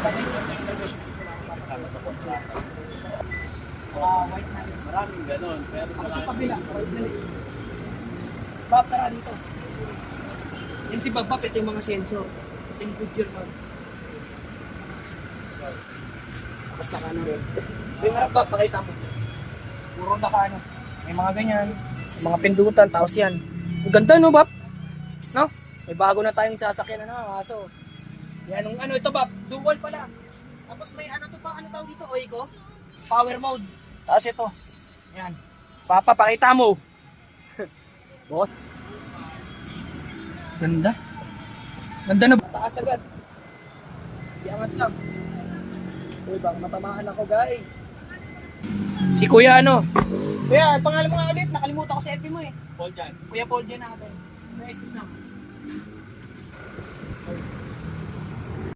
Bagay sa integration ko lang para sa kontrata. White na rin. Maraming ganon. Pero Ako sa kabila, white na rin. Bob, tara dito. Yan si Bob, ito yung mga sensor. Ito yung Goodyear Bob. Tapos naka ano rin. Yung harap Bob, pakita mo. Puro naka ano. May mga ganyan. Mga pindutan, tapos yan. Ang ganda no Bob? No? May bago na tayong sasakyan na kaso. Yan, nung ano ito Bob, dual pala. Tapos may ano to pa, ano tawag dito, Oiko? Power mode. Tapos ito. Yan. Papa, pakita mo. Boss. Ganda. Ganda na. Mataas agad. Iangat lang. Uy, baka matamaan ako guys. Si Kuya ano? Kuya, pangalan mo nga ulit. Nakalimutan ko sa FB mo eh. Paul dyan. Kuya Paul dyan ako. Excuse lang.